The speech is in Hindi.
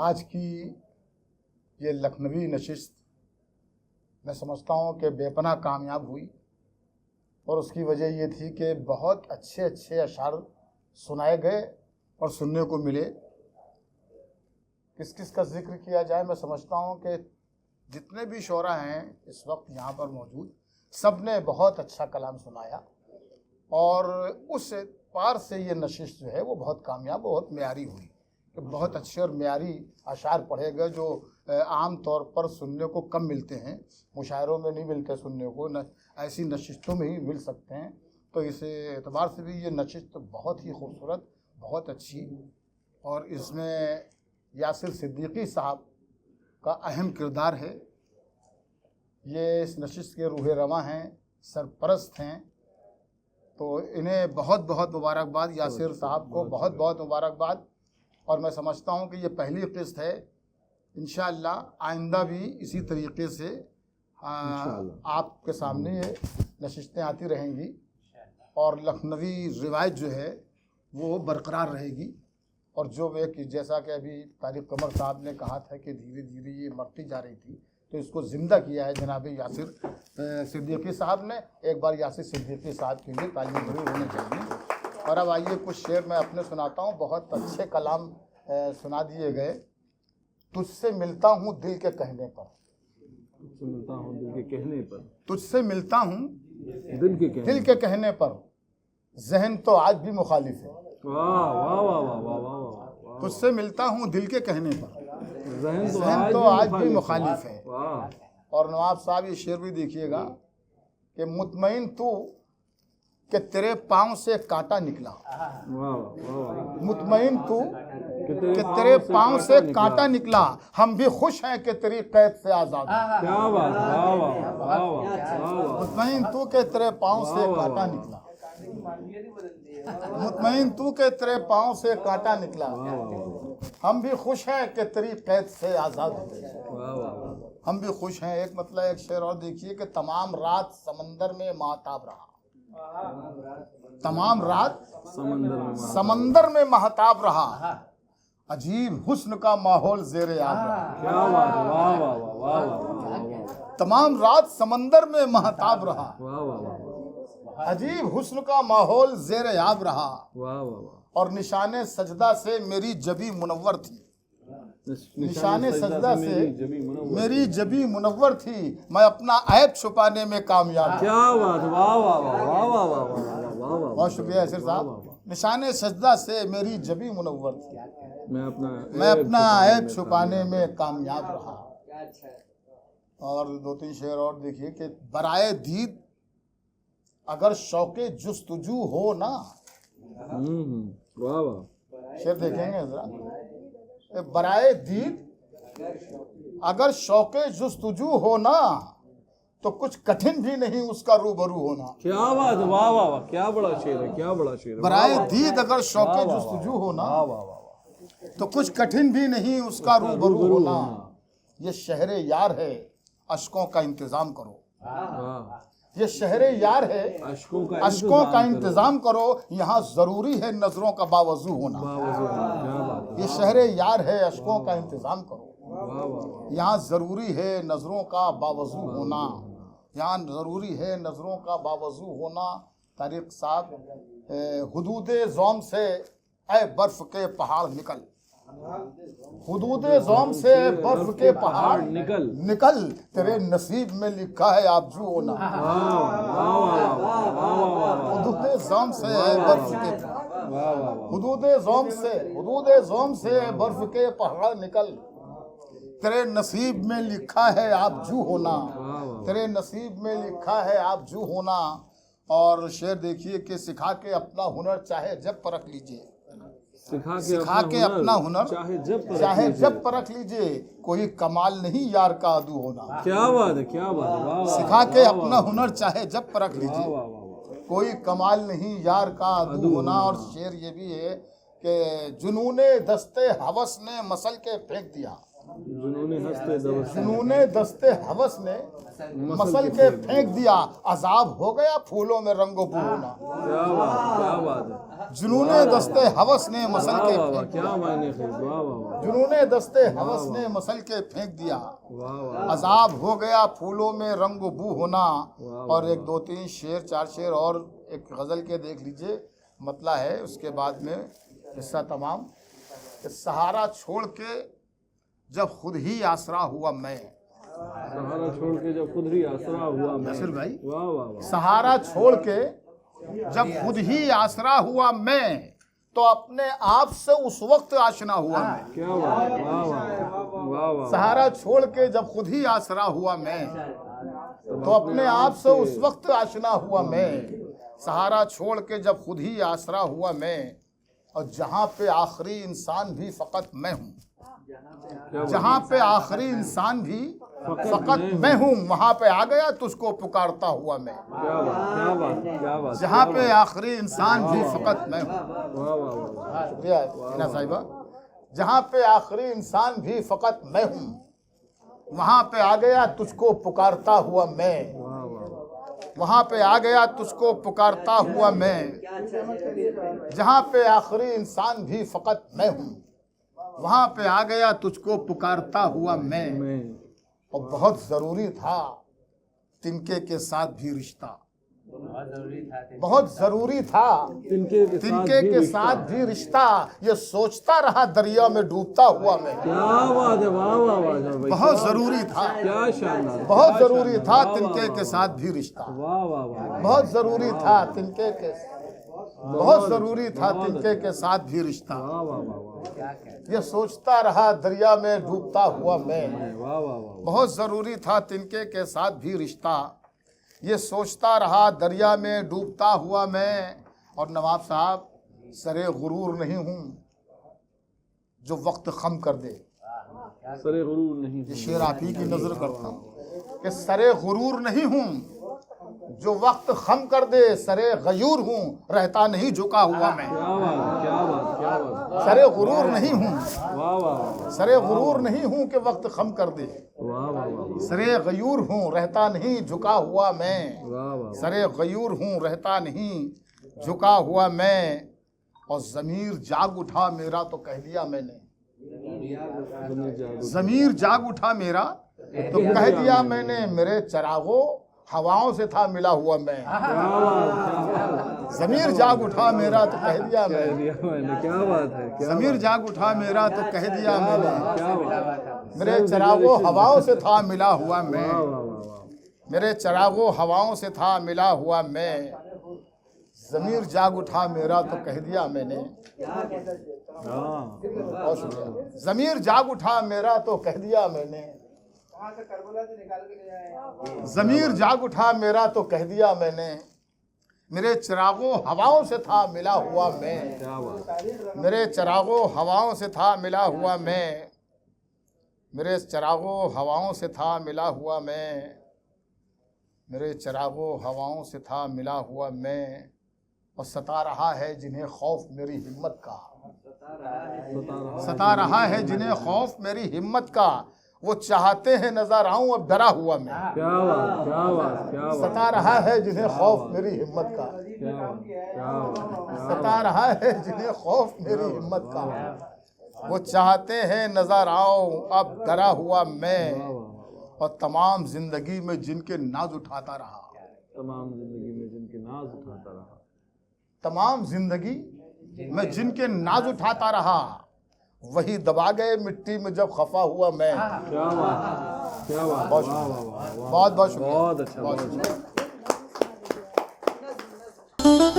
आज की ये लखनवी नशिस्त मैं समझता हूँ कि बेपनाह कामयाब हुई, और उसकी वजह ये थी कि बहुत अच्छे अच्छे अशार सुनाए गए और सुनने को मिले। किस किस का जिक्र किया जाए? मैं समझता हूँ कि जितने भी शोरा हैं इस वक्त यहाँ पर मौजूद, सब ने बहुत अच्छा कलाम सुनाया, और उस पार से ये नशिश जो है वो बहुत कामयाब, बहुत मेयारी हुई। बहुत अच्छे और मेयारी अशार पढ़े गए जो आम तौर पर सुनने को कम मिलते हैं, मुशायरों में नहीं मिलते सुनने को, न ऐसी नशिस्तों में ही मिल सकते हैं। तो इस एतबार से भी ये नशिस्त बहुत ही खूबसूरत, बहुत अच्छी, और इसमें यासिर सिद्दीकी साहब का अहम किरदार है। ये इस नशिस्त के रूह रवां हैं, सरपरस्त हैं, तो इन्हें बहुत बहुत मुबारकबाद, यासिर साहब को बहुत बहुत मुबारकबाद। और मैं समझता हूँ कि ये पहली किस्त है, इंशाअल्लाह आइंदा भी इसी तरीके से आपके सामने ये नशिस्तें आती रहेंगी, और लखनवी रिवायत जो है वो बरकरार रहेगी। और जो वे कि जैसा कि अभी तारिक कमर साहब ने कहा था कि धीरे धीरे ये मरती जा रही थी, तो इसको ज़िंदा किया है जनाब यासिर सिद्दीकी साहब ने। एक बार यासिर सिद्दीकी साहब के लिए तालीम ज़रूर होनी चाहिए। और अब आइए कुछ शेर मैं अपने सुनाता हूँ, बहुत अच्छे कलाम सुना दिए गए। तुझसे मिलता हूँ दिल के कहने पर, तुझसे मिलता हूँ दिल के कहने पर, तुझसे मिलता हूँ दिल के कहने पर, जहन तो आज भी मुखालिफ है। वाह वाह वाह वाह वाह वाह। तुझसे मिलता हूँ दिल के कहने पर, जहन तो आज भी मुखालिफ है। वाह। और नवाब साहब ये शेर भी देखिएगा कि मुतमईन तू कि तेरे पाँव से कांटा निकला, मुतमईन तू कि तेरे पाँव से कांटा निकला, हम भी खुश हैं कि तेरी कैद से आजाद। क्या बात, वाह वाह वाह वाह। मुतमईन तू के तेरे पाँव से कांटा निकला, मुतमईन तू के तेरे पाँव से कांटा निकला, हम भी खुश हैं कि तेरी कैद से आजाद हुए। हम भी खुश हैं। एक मतलब एक शेर और देखिए कि तमाम रात समंदर में महताब रहा, तमाम रात समंदर में महताब रहा, अजीब हुस्न का माहौल ज़ेरे आब रहा। क्या बात, वाह वाह वाह वाह। तमाम रात समंदर में महताब रहा, वाह वाह वाह। अजीब हुस्न का माहौल ज़ेरे आब रहा, वाह वाह। और निशाने सजदा से मेरी जबी मुनव्वर थी, निशाने सजदा से मेरी जबी मुनव्वर थी, मैं अपना ऐब छुपाने में कामयाब। क्या बात, वाह वाह वाह वाह वाह वाह वाह। बहुत शुक्रिया यासिर साहब। निशाने सजदा से मेरी जबी मुनव्वर थी, मैं अपना ऐब छुपाने में कामयाब रहा। और दो तीन शेर और देखिए कि बराए दीद अगर शौके जुस्तजू हो ना, वाह वाह। शेर देखेंगे जरा। बराए दीद अगर शौके जुस्तजू हो ना, तो कुछ कठिन भी नहीं उसका रूबरू होना। क्या बात, वाह वाह वाह। क्या बड़ा शेर है, क्या बड़ा शेर है। बराए दीद अगर शौके जुस्तजू हो ना, तो कुछ कठिन भी नहीं उसका रूबरू होना। ये शहरे यार है, अशकों का इंतजाम करो। ये शहरे यार है, अशकों का इंतजाम करो, यहाँ जरूरी है नजरों का बावजू होना। ये शहरे यार है, अशकों का इंतजाम करो, यहाँ जरूरी है नजरों का बावजू होना, यहाँ जरूरी है नजरों का बावजू होना। तारिक साहब, हुदूदे ज़ौम से ऐ बर्फ के पहाड़ निकल, हुदूदे ज़ौम से बर्फ के पहाड़ निकल, तेरे नसीब में लिखा है आबजू होना। हुदूदे ज़ौम से बर्फ के, हुदूदे ज़ौम से बर्फ के पहाड़ निकल, तेरे नसीब में लिखा है आबजू होना, तेरे नसीब में लिखा है आबजू होना। और शेर देखिए कि सिखा के अपना हुनर चाहे जब परख लीजिए, सिखा के अपना हुनर चाहे जब परख लीजिए, कोई कमाल नहीं यार का अदू होना। क्या बात है, क्या बात है। सिखा के अपना हुनर चाहे जब परख लीजिए, कोई कमाल नहीं यार का अदू होना। और शेर ये भी है कि जुनूने दस्ते हवस ने मसल के फेंक दिया, जुनूने हंसते दवस जुनूने दस्ते हवस ने मसल के फेंक दिया, अजाब हो गया फूलों में रंगो बू होना। क्या बात है। जुनूने दस्ते हवस ने मसल वाह के वाह वाह, फेंक क्या मायने खे, वाह वाह वाह जुनूने दस्ते हवस ने मसल के फेंक दिया, वाह वाह अजाब हो गया फूलों में रंग बू होना। वाह, और एक दो तीन शेर चार शेर और एक गज़ल के देख लीजिए, मतला है उसके बाद में हिस्सा तमाम। कि सहारा छोड़ के जब खुद ही आसरा हुआ मैं, सहारा छोड़ के जब खुद ही आसरा हुआ मैं। नसीर भाई, वाह वाह वाह, सहारा छोड़ के जब खुद ही आसरा हुआ मैं, तो अपने आप से उस वक्त आशना हुआ मैं। क्या बात है, वाह वाह वाह वाह। सहारा छोड़ के जब खुद ही आसरा हुआ मैं, तो अपने आप से उस वक्त आशना हुआ मैं। सहारा छोड़ के जब खुद ही आसरा हुआ मैं, और जहाँ पे आखिरी इंसान भी फ़कत मैं हूँ, जहाँ पे आखिरी इंसान भी फ़कत मैं हूँ, वहाँ पे आ गया तुझको पुकारता हुआ मैं। क्या बात, क्या बात, क्या बात। जहाँ पे आखिरी इंसान भी फ़कत मैं हूँ। वाह वाह वाह, शुक्रिया हिना साहिबा। जहाँ पे आखिरी इंसान भी फ़कत मैं हूँ, वहाँ पे आ गया तुझको पुकारता हुआ मैं। वाह वाह। वहाँ पे आ गया तुझको पुकारता हुआ मैं। जहाँ पे आखिरी इंसान भी फ़कत मैं हूँ, वहाँ पे आ गया तुझको पुकारता हुआ मैं। और बहुत ज़रूरी था तिनके के साथ भी रिश्ता, बहुत ज़रूरी था तिनके के साथ भी रिश्ता। ये सोचता रहा दरिया में डूबता हुआ मैं। क्या बात है, वाह वाह वाह भाई, बहुत ज़रूरी था, क्या शानदार, बहुत ज़रूरी था तिनके के साथ भी रिश्ता। वाह वाह वाह, बहुत ज़रूरी था तिनके के, बहुत ज़रूरी था तिनके के साथ भी रिश्ता। वाह वाह वाह वाह, ये सोचता रहा दरिया में डूबता हुआ मैं। वाह वाह वाह। बहुत ज़रूरी था तिनके के साथ भी रिश्ता, ये सोचता रहा दरिया में डूबता हुआ मैं। और नवाब साहब, सरे गुरूर नहीं हूँ जो वक्त खम कर दे। सरे गुरूर नहीं, ये शेर आप ही की नज़र करता हूँ कि सरे गुरूर नहीं हूँ जो वक्त खम कर दे, सरे गयूर हूँ रहता नहीं झुका हुआ मैं। क्या बात, क्या बात, क्या बात। सरे गुरूर नहीं हूँ, वाह वाह, सरे गुरूर नहीं हूँ कि वक्त खम कर दे, वाह वाह वाह, सरे गयूर हूँ रहता नहीं झुका हुआ मैं। वाह वाह। सरे गयूर हूँ रहता नहीं झुका हुआ मैं। और ज़मीर जाग उठा मेरा तो कह दिया मैंने, ज़मीर जाग उठा मेरा तो कह दिया मैंने। मेरे चरागो हवाओं से था मिला हुआ मैं। ज़मीर जाग उठा मेरा तो कह दिया मैंने। क्या बात है, क्या ज़मीर जाग उठा मेरा तो कह दिया मैंने। क्या बात। मेरे चरागो हवाओं से था मिला हुआ मैं। वाह वाह वाह, मेरे चरागो हवाओं से था मिला हुआ मैं। ज़मीर जाग उठा मेरा तो कह दिया मैंने। हाँ, बहुत शुक्रिया। ज़मीर जाग उठा मेरा तो कह दिया मैंने। ज़मीर जाग उठा मेरा तो कह दिया मैंने। मेरे चिरागो हवाओं से था मिला हुआ मैं। क्या बात। मेरे चिरागो हवाओं से था मिला हुआ मैं। मेरे चिरागो हवाओं से था मिला हुआ मैं। मेरे चिरागो हवाओं से था मिला हुआ मैं। और सता रहा है जिन्हें खौफ मेरी हिम्मत का, सता रहा है जिन्हें खौफ मेरी हिम्मत का। वो चाहते हैं नजर आऊं अब डरा हुआ मैं। क्या बात, क्या बात, क्या बात। सता रहा है जिन्हें खौफ मेरी हिम्मत का, क्या बात, क्या बात। सता रहा है जिन्हें खौफ मेरी हिम्मत का। वो चाहते हैं नजर आऊं अब डरा हुआ मैं। और तमाम जिंदगी में जिनके नाज उठाता रहा, तमाम जिंदगी में जिनके नाज उठाता रहा, तमाम जिंदगी में जिनके नाज उठाता रहा, वही दबा गए मिट्टी में जब खफा हुआ मैं। क्या बात, क्या बात। बहुत वाह वाह वाह, बहुत शुक्रिया। बहुत अच्छा, बहुत बहुत शुक्रिया। अच्छा।